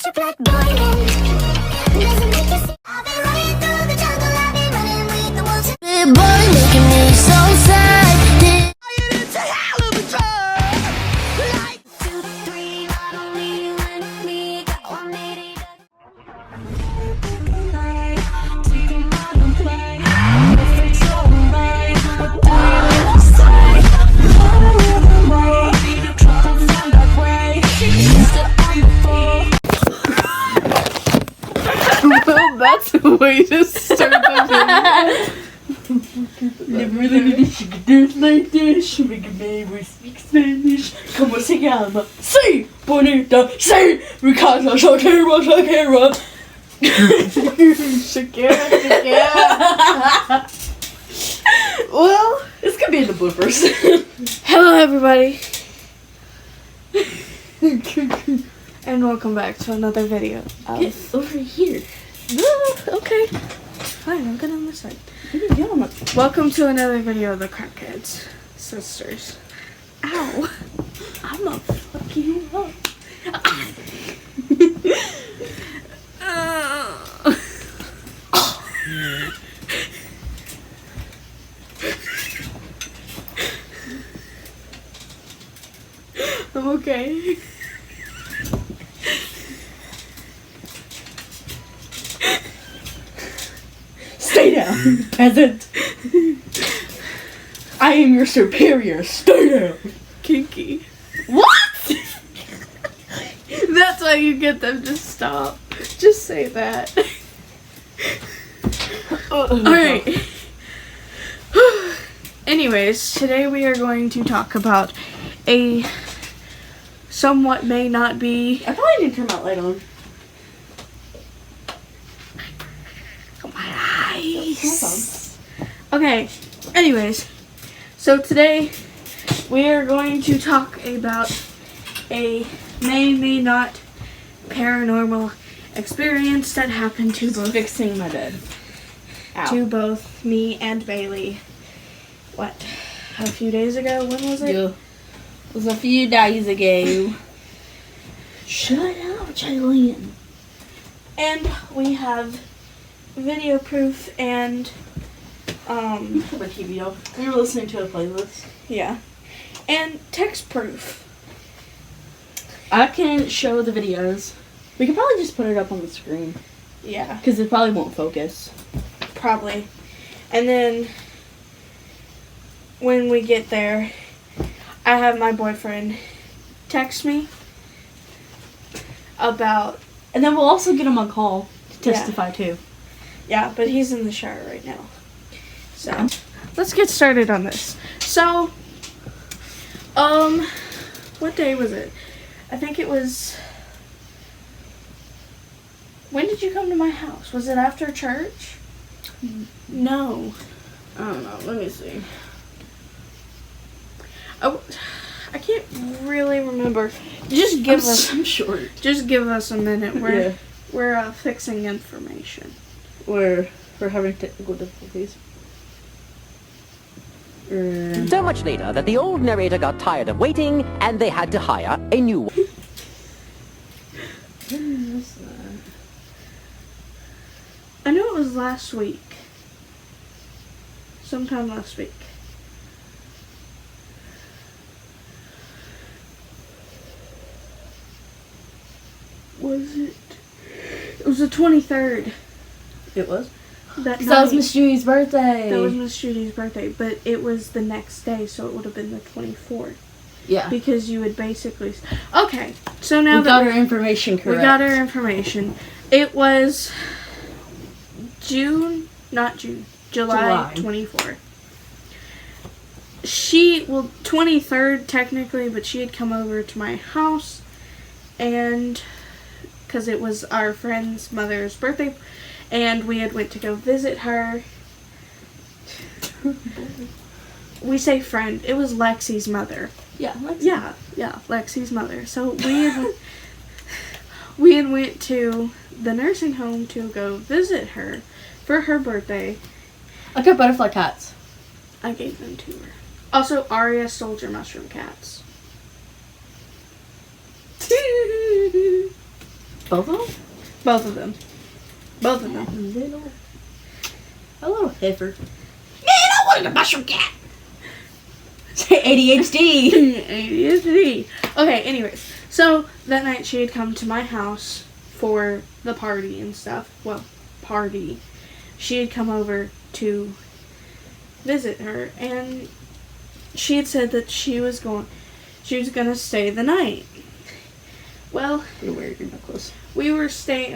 such a black boy and doesn't make you see. I've been running through the jungle, I've been running with the wolves. Big boy making me so sad. It's a hell of a drug. Like 2 to 3, not only you and me got 180. Well, that's a way to start the video. Never really she could do it like this. She make a baby speak Spanish. Como se llama? Sí, bonita. Sí, because Shakira, Shakira. Shakira. Well, This could be in the bloopers. hello everybody. And welcome back to another video Get of... over here. Okay. Fine, I'll get on this side. What are you doing? Welcome to another video of the Crackheads Sisters. Ow. I'ma fuck you up. I'm okay. Stay down, peasant. I am your superior. Stay down. Kinky. What? That's why you get them to stop. Just say that. Alright. Anyways, today we are going to talk about a somewhat may not be... I probably need to turn my light on. My eyes. Okay, anyways. So today we are going to talk about a may not paranormal experience that happened to both Fixing my bed. Ow. to both me and Bailey. What? A few days ago? When was it? Yeah. It was a few days ago. Shut up, Jaylene. And we have video proof and Put my TV off. We were listening to a playlist. yeah. And text proof. I can show the videos. We could probably just put it up on the screen. Yeah, Because it probably won't focus. probably. And then when we get there, I have my boyfriend text me about... And then we'll also get him on call to Yeah. testify too. Yeah, but he's in the shower right now. So, let's get started on this. So, what day was it? I think it was... When did you come to my house? Was it after church? No. I don't know. Let me see. Oh, I can't really remember. Just give us... I'm short. Just give us a minute. Yeah. We're fixing information. We're having technical difficulties. So much later that the old narrator got tired of waiting and they had to hire a new one. When was that? I know it was last week. Sometime last week. Was it? It was the 23rd. It was? That Because that was night. Miss Judy's birthday. That was Miss Judy's birthday, but it was the next day, so it would have been the 24th. Yeah. Because you would basically... Okay, so now We got our information correct. we got our information. It was July 24th. 23rd technically, but she had come over to my house, and because it was our friend's mother's birthday, and we had went to go visit her. We say friend. It was Lexi's mother. Yeah. Yeah, Lexi's mother. So we had went to the nursing home to go visit her for her birthday. I got butterfly cats. I gave them to her. Also, Aria soldier mushroom cats. Both of them? Both of them. Both of them. A little heifer. Man, I wanted to bust your cat. ADHD. ADHD. Okay, anyways. So, that night she had come to my house for the party and stuff. Well, party. She had come over to visit her, and she had said that she was gonna stay the night. Well, You're wearing your necklace. we were staying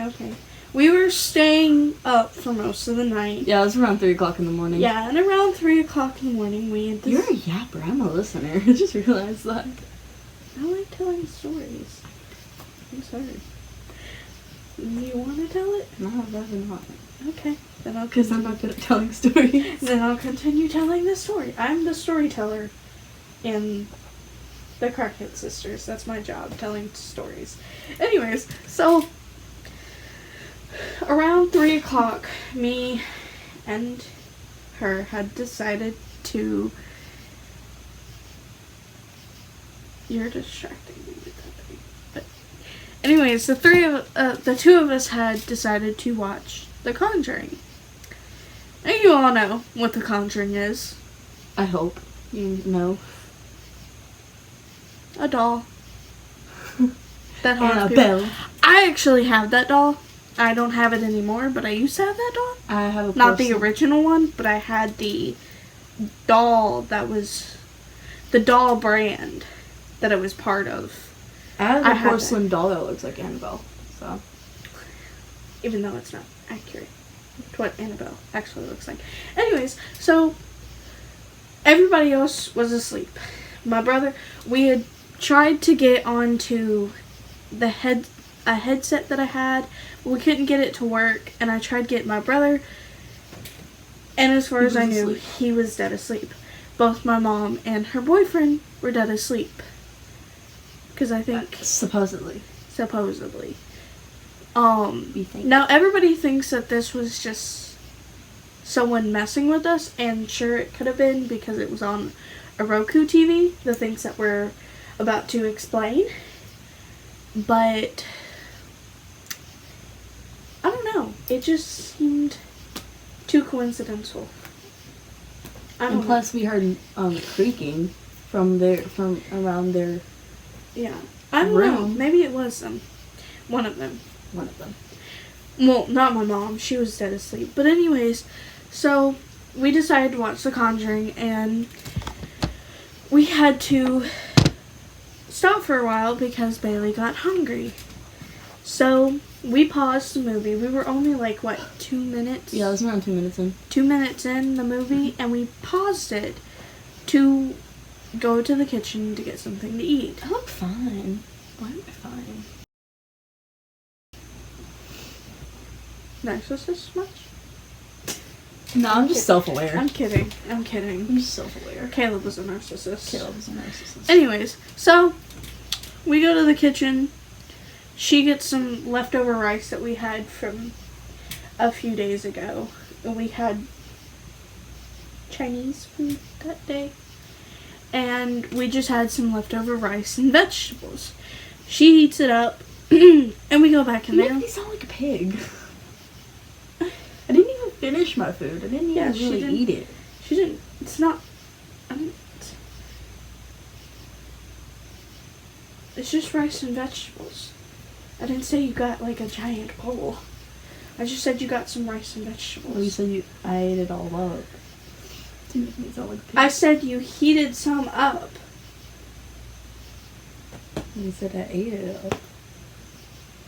up for most of the night. Yeah, it was around 3 o'clock in the morning. Yeah, and around 3 o'clock in the morning we had this. You're a yapper. I'm a listener. I just realized that. I like telling stories. I'm sorry. You want to tell it? No, I'd rather not. Okay. Then I'll Because I'm not good at telling stories. Then I'll continue telling the story. I'm the storyteller in the Crackhead Sisters. That's my job, telling stories. Anyways, so around 3 o'clock, me and her had decided to... You're distracting me with that thing. But anyways, the two of us had decided to watch The Conjuring. And you all know what The Conjuring is. I hope you know. A doll. That haunts people. Annabelle. I actually have that doll. I don't have it anymore, but I used to have that doll. I have a Not the porcelain- original one, but I had the doll that was the doll brand that it was part of. I have I a had porcelain doll that looks like Annabelle. So Even though it's not accurate to what Annabelle actually looks like. Anyways, so everybody else was asleep. My brother, we had tried to get onto a headset that I had. We couldn't get it to work, and I tried to get my brother, and as far as I knew, he was dead asleep. Both my mom and her boyfriend were dead asleep. Because I think... supposedly. Supposedly. You think? Now everybody thinks that this was just someone messing with us, and sure it could have been because it was on a Roku TV, the things that we're about to explain. But I don't know. It just seemed too coincidental. And plus, we heard creaking from around their Yeah. I don't know. room. Maybe it was them. One of them. One of them. Well, not my mom. She was dead asleep. But anyways, so we decided to watch The Conjuring, and we had to stop for a while because Bailey got hungry. So we paused the movie. We were only like, 2 minutes? Yeah, it was around 2 minutes in. 2 minutes in the movie, and we paused it to go to the kitchen to get something to eat. I look fine. Why am I fine? Narcissist much? No, I'm just self-aware. I'm kidding. I'm kidding. I'm just self-aware. Caleb was a narcissist. Caleb is a narcissist. Anyways, so we go to the kitchen. She gets some leftover rice that we had from a few days ago. We had Chinese food that day. And we just had some leftover rice and vegetables. She heats it up, and we go back in You there. make me sound like a pig. I didn't even finish my food. I didn't Yeah, even she really didn't. eat it. She didn't. It's not. It's just rice and vegetables. I didn't say you got like a giant bowl. I just said you got some rice and vegetables. Well, you said I ate it all up. Didn't make me sound like a pig. I said you heated some up. You said I ate it up.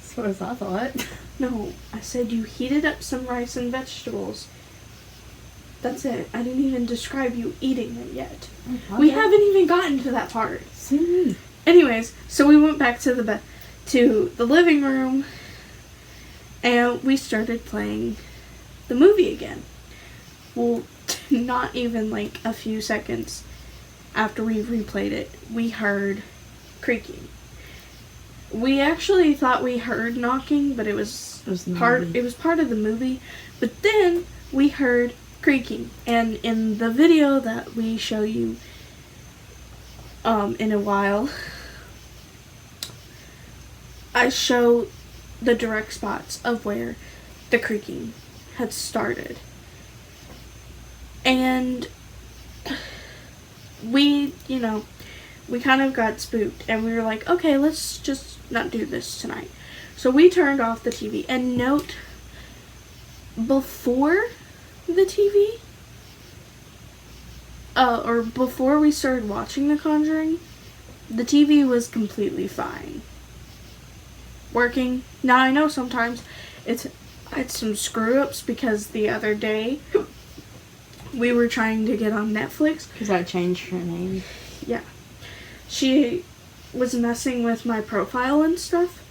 As far as I thought. No, I said you heated up some rice and vegetables. That's it. I didn't even describe you eating it yet. We haven't even gotten to that part. See me. Anyways, so we went back to the living room, and we started playing the movie again. Well, not even like a few seconds after we replayed it, we heard creaking. We actually thought we heard knocking, but it was part of the movie. But then we heard creaking, and in the video that we show you in a while, I show the direct spots of where the creaking had started. And we kind of got spooked, and we were like, okay, let's just not do this tonight. So we turned off the TV. And note, before the TV, or before we started watching The Conjuring, the TV was completely fine. Working. Now, I know sometimes it's had some screw-ups because the other day we were trying to get on Netflix. Because I changed her name. Yeah. She was messing with my profile and stuff.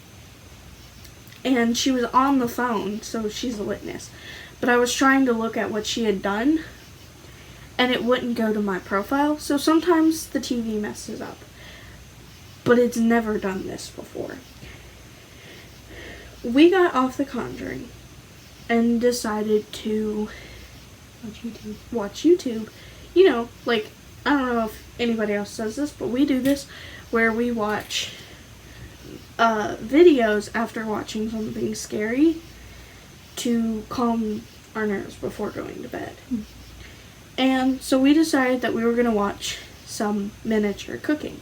And she was on the phone, so she's a witness. But I was trying to look at what she had done, and it wouldn't go to my profile. So sometimes the TV messes up. But it's never done this before. We got off The Conjuring and decided to watch YouTube. You know, like, I don't know if anybody else does this, but we do this where we watch videos after watching something scary to calm our nerves before going to bed. And so we decided that we were going to watch some miniature cooking.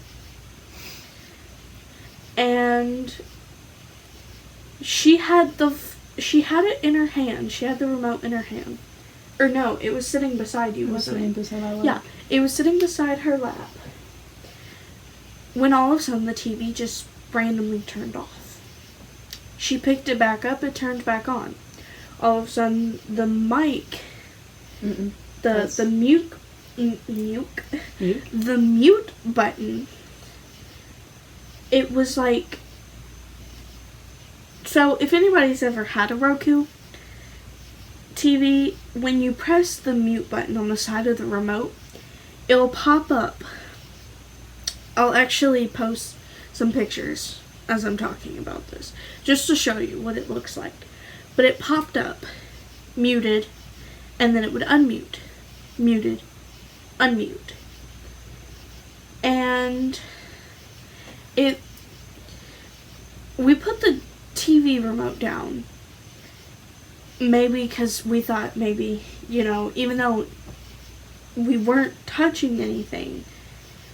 And she had it in her hand. She had the remote in her hand. Or no, it was sitting beside you, wasn't it? Beside my lap. Yeah, it was sitting beside her lap. When all of a sudden the TV just randomly turned off. She picked it back up, it turned back on. All of a sudden the mic, the mute button, it was like, so if anybody's ever had a Roku TV, when you press the mute button on the side of the remote, it'll pop up. I'll actually post some pictures as I'm talking about this, just to show you what it looks like. But it popped up, muted, and then it would unmute, muted, unmute. And we put the TV remote down, maybe because we thought maybe, even though we weren't touching anything,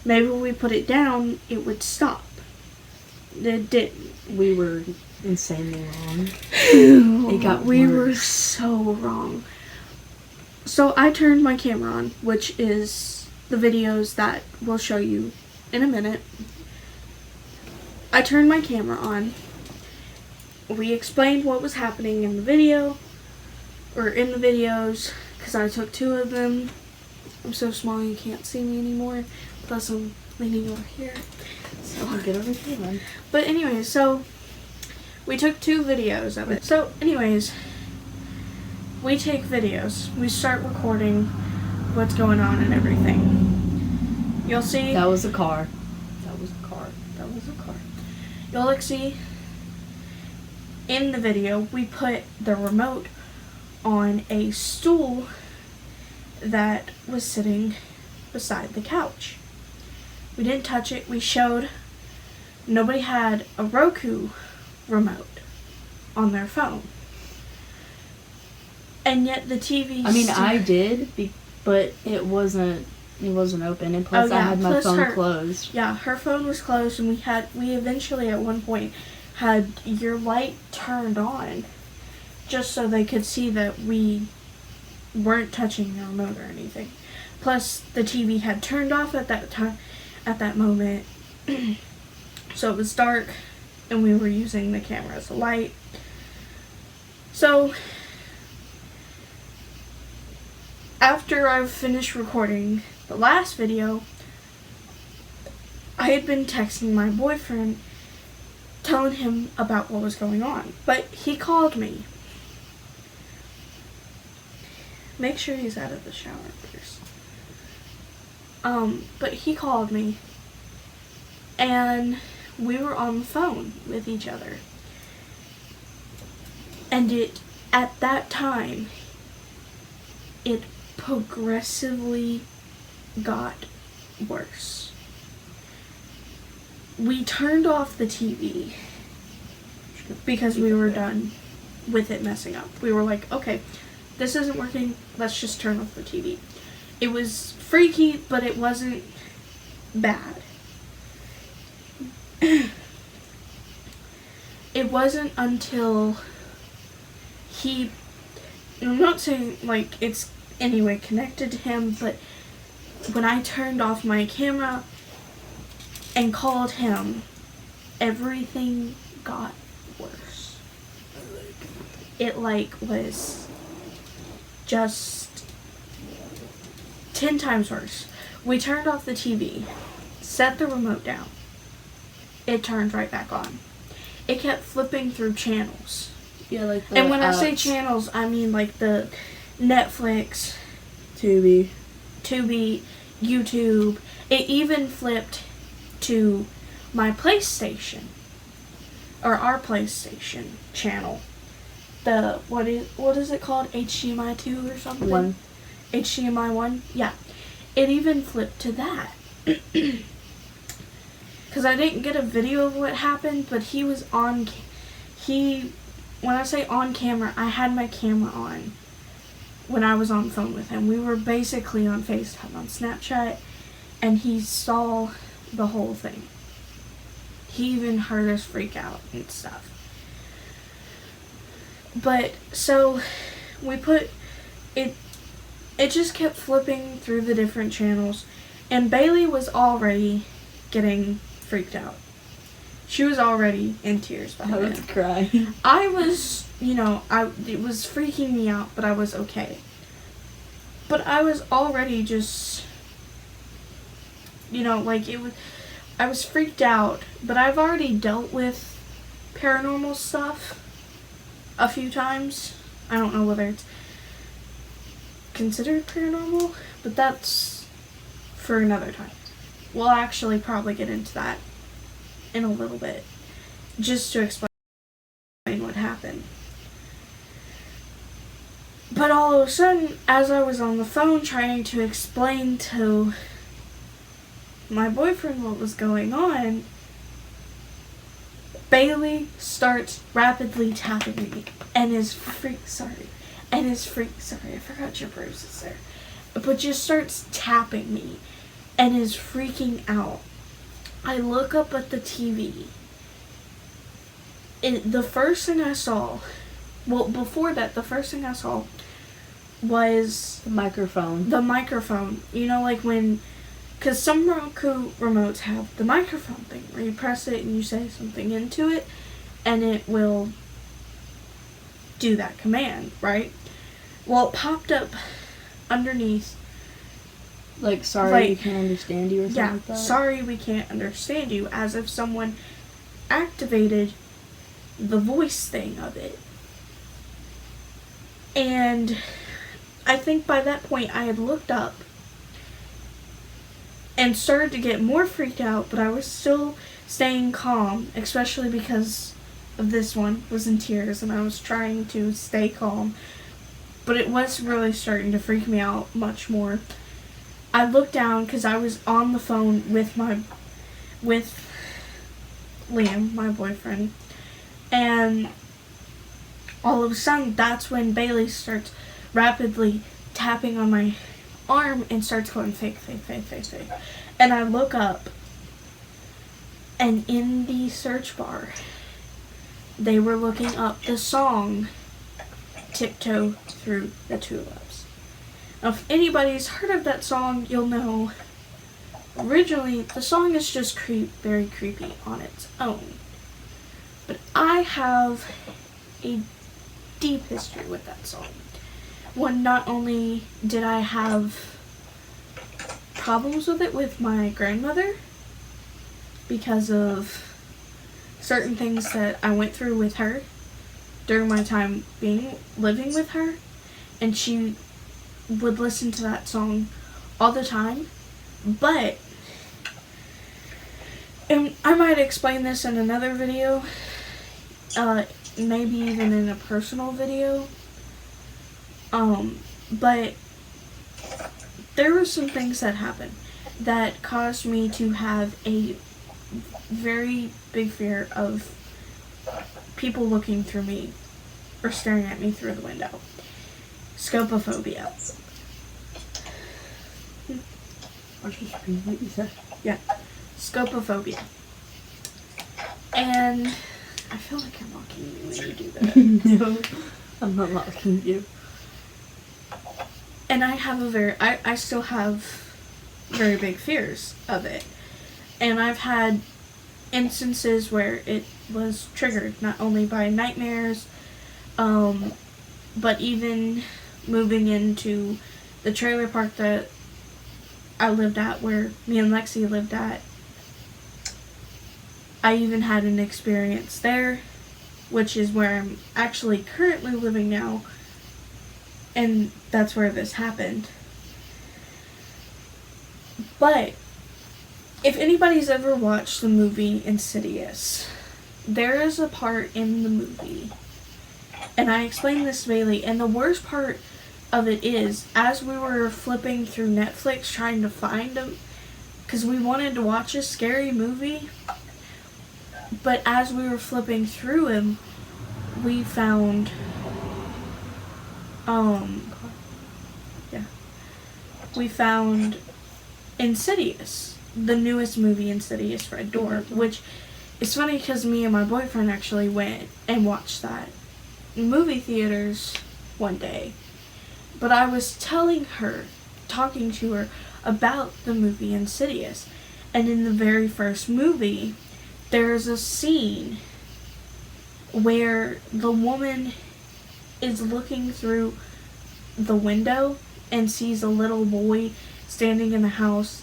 maybe when we put it down, it would stop. It didn't. We were insanely wrong. We were so wrong. So I turned my camera on, which is the videos that we'll show you in a minute. I turned my camera on. We explained what was happening in the video, or in the videos, because I took 2 of them. I'm so small you can't see me anymore, plus I'm leaning over here. So get over here, man. But anyways, so we took 2 videos of it. So anyways, we take videos. We start recording what's going on and everything. You'll see. That was a car. You'll see in the video, we put the remote on a stool that was sitting beside the couch. We didn't touch it. We showed nobody had a Roku remote on their phone. And yet the TV I did, but it wasn't open, and plus I had my phone closed. Yeah, her phone was closed, and we eventually at one point had your light turned on just so they could see that we weren't touching the remote or anything. Plus the TV had turned off at that moment. So it was dark and we were using the camera as a light. So after I finished recording the last video, I had been texting my boyfriend telling him about what was going on. But he called me. Make sure he's out of the shower first. But he called me, and we were on the phone with each other. And at that time, it progressively got worse. We turned off the TV. because we were done with it messing up. We were like, okay, this isn't working, let's just turn off the TV. It was freaky, but it wasn't bad. It wasn't until I'm not saying like it's anyway connected to him, but when I turned off my camera and called him, everything got worse. It like was just 10 times worse. We turned off the TV, set the remote down. It turned right back on. It kept flipping through channels. Yeah, like the And when I say apps. channels, I mean like the Netflix, Tubi, YouTube. It even flipped to my PlayStation, or our PlayStation channel. The what is it called? HDMI 2 or something? 1. HDMI 1? Yeah. It even flipped to that. Because I didn't get a video of what happened, but he was on, when I say on camera, I had my camera on when I was on the phone with him. We were basically on FaceTime on Snapchat, and he saw the whole thing. He even heard us freak out and stuff. But, so, we put, it just kept flipping through the different channels, and Bailey was already getting freaked out. She was already in tears by I then. was crying. I was, it was freaking me out, but I was okay. But I was already just, I was freaked out, but I've already dealt with paranormal stuff a few times. I don't know whether it's considered paranormal, but that's for another time. We'll actually probably get into that in a little bit, just to explain what happened. But all of a sudden, as I was on the phone trying to explain to my boyfriend what was going on, Bailey starts rapidly tapping me and is sorry, I forgot your bruises there, but just starts tapping me and is freaking out. I look up at the TV. The first thing I saw, before that, the first thing I saw was The microphone. the microphone. Because some Roku remotes have the microphone thing where you press it and you say something into it and it will do that command, right? Well, it popped up underneath. Like, sorry, Like, we can't understand you or something like that? Sorry, we can't understand you, as if someone activated the voice thing of it. And I think by that point I had looked up and started to get more freaked out, but I was still staying calm, especially because of this one was in tears and I was trying to stay calm. But it was really starting to freak me out much more. I looked down because I was on the phone with Liam, my boyfriend, and all of a sudden that's when Bailey starts rapidly tapping on my arm and starts going fake. And I look up, and in the search bar they were looking up the song Tiptoe Through the Tulips. Now, if anybody's heard of that song, you'll know originally the song is just very creepy on its own. But I have a deep history with that song. One, not only did I have problems with it with my grandmother because of certain things that I went through with her during my time living with her, and she would listen to that song all the time. But, and I might explain this in another video, maybe even in a personal video, but there were some things that happened that caused me to have a very big fear of people looking through me or staring at me through the window. Scopophobia. I'll just repeat what you said. Yeah. Scopophobia. And I feel like you're mocking me when you do that. No, I'm not mocking you. And I have I still have very big fears of it. And I've had instances where it was triggered, not only by nightmares, but even moving into the trailer park that I lived at, where me and Lexi lived at. I even had an experience there, which is where I'm actually currently living now, and that's where this happened. But if anybody's ever watched the movie Insidious, there is a part in the movie, and I explained this to Bailey, and the worst part of it is, as we were flipping through Netflix trying to find them, because we wanted to watch a scary movie, but as we were flipping through him, we found, we found Insidious, the newest movie, Insidious Red Door, which is funny because me and my boyfriend actually went and watched that in movie theaters one day. But I was talking to her about the movie Insidious, and in the very first movie, there's a scene where the woman is looking through the window and sees a little boy standing in the house,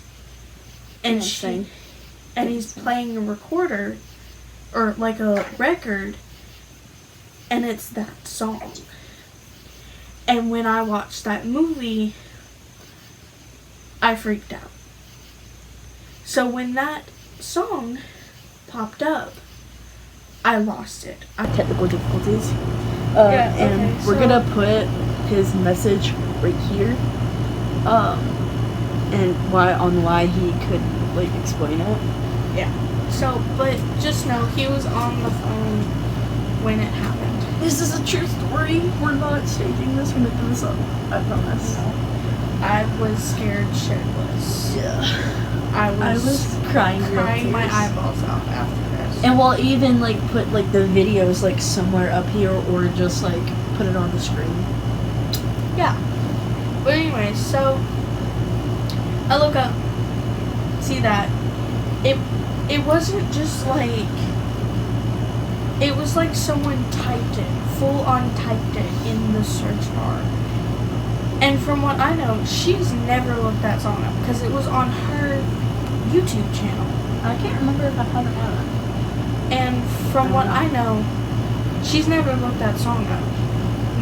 and he's playing a recorder, or like a record, and it's that song. And when I watched that movie, I freaked out. So when that song popped up, I lost it. Technical difficulties. And we're gonna put his message right here. And why he could like explain it. Yeah. So, but just know he was on the phone when it happened. This is a true story. We're not staging this. We're making this up. I promise. I was scared shitless. Yeah. I was crying my eyeballs out after this. And we'll even like put like the videos like somewhere up here, or just like put it on the screen. Yeah. But anyway, so I look up, see that it wasn't just like, it was like someone typed it, full on typed it in the search bar. And from what I know, she's never looked that song up because it was on her YouTube channel. I can't remember if I had it on. And from what I know, she's never looked that song up.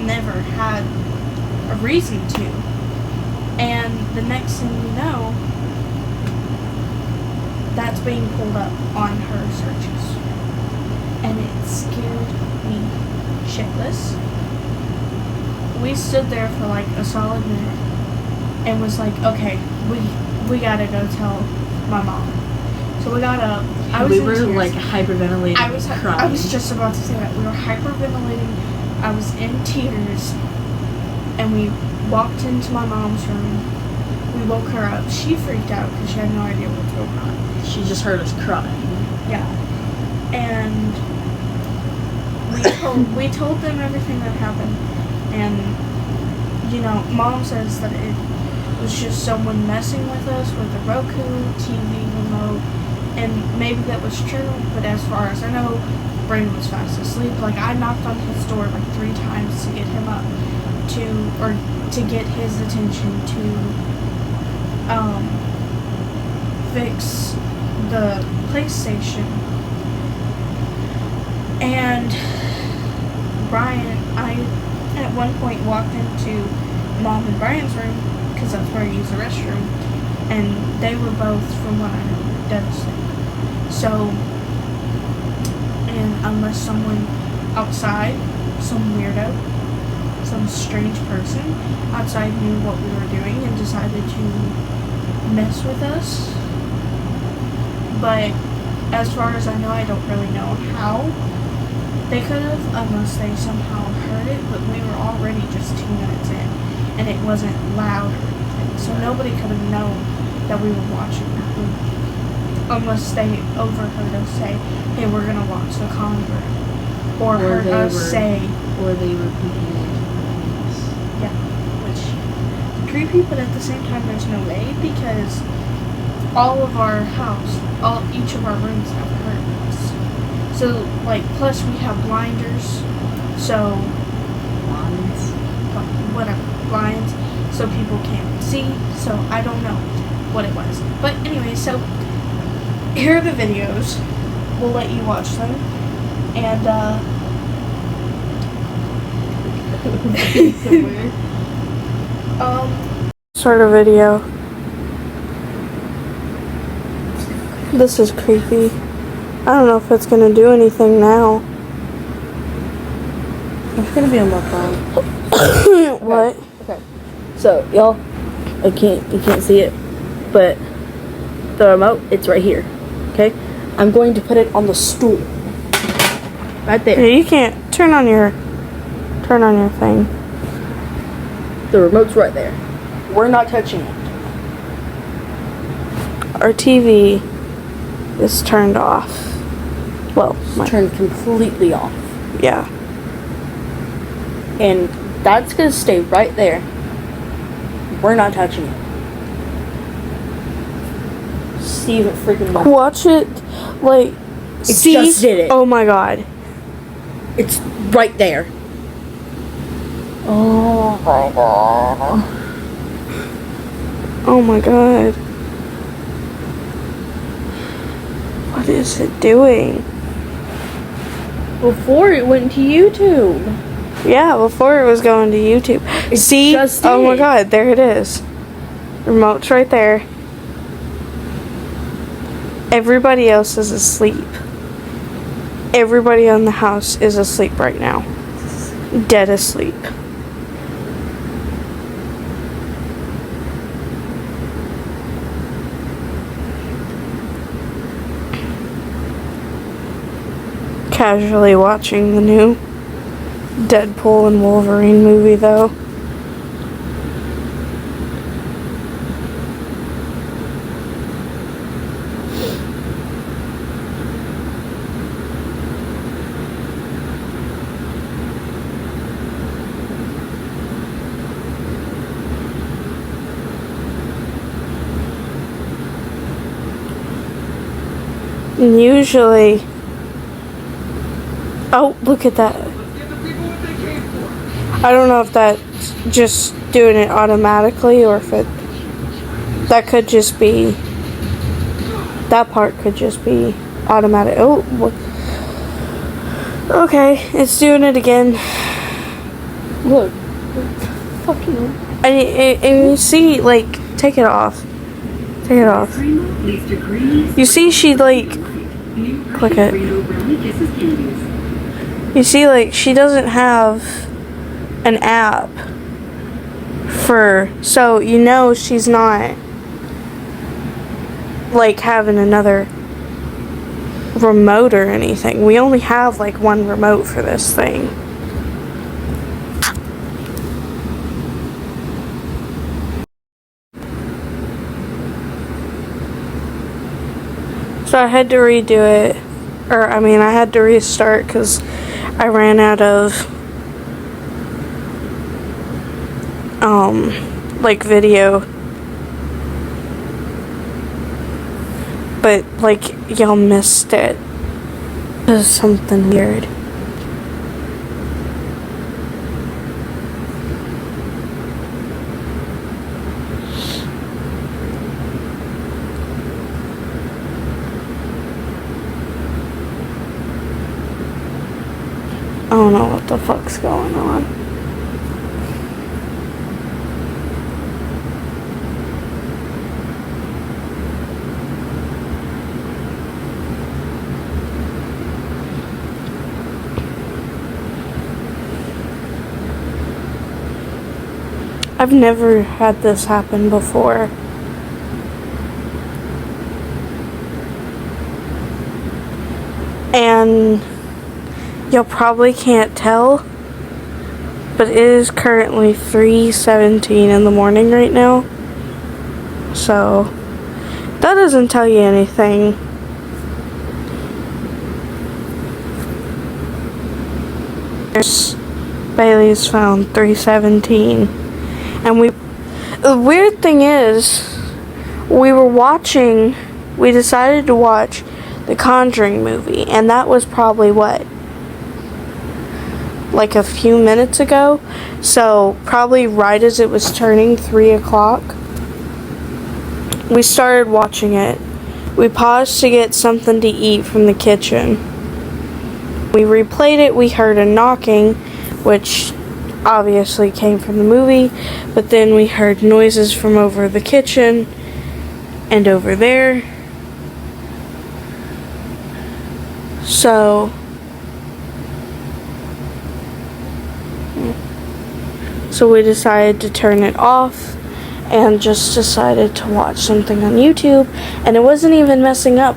Never had a reason to. And the next thing you know, that's being pulled up on her searches. And it scared me shitless. We stood there for like a solid minute and was like, okay, we gotta go tell my mom. So we got up. We were like hyperventilating. I was crying. I was just about to say that. We were hyperventilating. I was in tears. And we walked into my mom's room. We woke her up. She freaked out because she had no idea what was going on. She just heard us crying. Yeah. And we told them everything that happened. And, you know, Mom says that it was just someone messing with us with the Roku TV remote. And maybe that was true, but as far as I know, Brain was fast asleep. Like, I knocked on his door like 3 times to get him up to get his attention to fix the PlayStation. And Brian, I at one point walked into Mom and Brian's room, because that's where I use the restroom, and they were both, from what I know, devastated. So, and unless someone outside, some weirdo, some strange person outside knew what we were doing and decided to mess with us. But as far as I know, I don't really know how, They could have, unless they somehow heard it, but we were already just 2 minutes in, and it wasn't loud or anything, so nobody could have known that we were watching that movie, unless they overheard us say, hey, we're gonna watch The Conjuring, or heard us say, or they were completely anonymous. yeah, which is creepy, but at the same time, there's no way, because all of our house, each of our rooms have curtains. So, like, plus we have blinders, so, Blinds. blinds, so people can't see, so I don't know what it was. But anyway, so, here are the videos. We'll let you watch them, and, Start a video. This is creepy. I don't know if it's gonna do anything now. It's gonna be on my phone. What? Okay. So y'all, you can't see it, but the remote, it's right here. Okay. I'm going to put it on the stool. Right there. Yeah, you can't turn on your thing. The remote's right there. We're not touching it. Our TV is turned off. Well, Turned completely off. yeah. And that's gonna stay right there. We're not touching it. See if it freaking moves. Watch it, like, see. just did it. Oh my god. It's right there. Oh my god. Oh my god. What is it doing? Before it went to YouTube. Yeah, before it was going to YouTube. It See? just Oh my did. god, there it is. Remote's right there. Everybody else is asleep. Everybody in the house is asleep right now. Dead asleep. Casually watching the new Deadpool and Wolverine movie, though. And usually, oh, look at that. I don't know if that's just doing it automatically or if that could just be, that part could just be automatic. Oh, okay, it's doing it again. Look. Fuck you. And you see, like, take it off. Take it off. You see, she, like, click it. You see, like, she doesn't have an app so you know she's not, like, having another remote or anything. We only have, like, one remote for this thing. So I had to redo it, I had to restart because I ran out of, like, video. But, like, y'all missed it. It was something weird. I don't know what the fuck's going on. I've never had this happen before. And Y'all probably can't tell, but it is currently 3:17 in the morning right now. So, that doesn't tell you anything. Bailey's found 3:17. And the weird thing is, we decided to watch the Conjuring movie, and that was probably what? Like a few minutes ago? So, probably right as it was turning 3 o'clock. We started watching it. We paused to get something to eat from the kitchen. We replayed it, we heard a knocking, which obviously came from the movie, but then we heard noises from over the kitchen and over there. So we decided to turn it off and just decided to watch something on YouTube, and it wasn't even messing up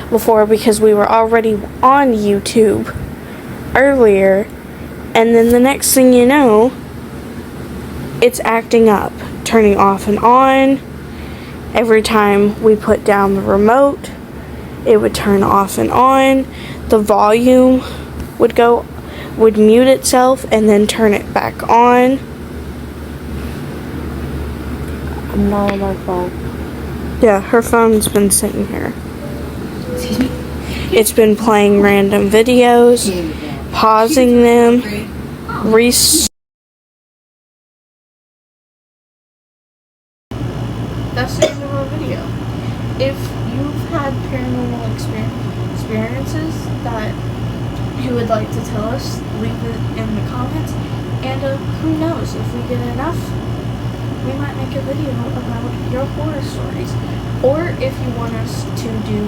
before because we were already on YouTube earlier, and then the next thing you know, it's acting up, turning off and on. Every time we put down the remote, it would turn off and on. The volume would mute itself and then turn it back on. I'm not on my phone. Yeah, her phone's been sitting here. Excuse me? It's been playing random videos, pausing them, That's the end of our video. If you've had paranormal experiences that you would like to tell us, leave it in the comments. And who knows, if we get enough, we might make a video about your horror stories. Or if you want us to do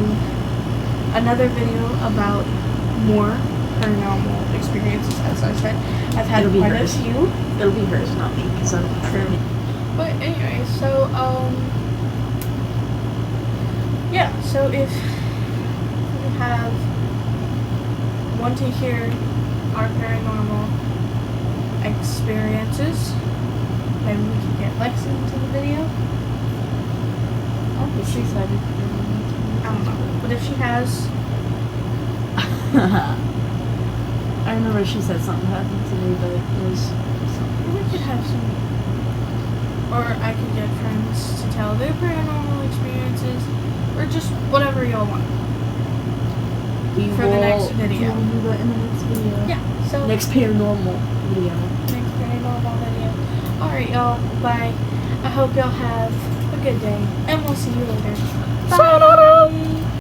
another video about more paranormal experiences, as I said, I've had It'll be quite a hers. few. It'll be hers, not me, because I'm true. But anyway, so yeah, so if you want to hear our paranormal experiences, maybe we can get Lexi into the video. Oh, she's excited. I don't know, but if she has, I remember she said something happened to me, but it was something. we could have some, or I could get friends to tell their paranormal experiences, or just whatever y'all want. For the next video. We will do that in the next video. Yeah, so Next paranormal video. next paranormal video. Alright, y'all, bye. I hope y'all have a good day, and we'll see you later. Bye.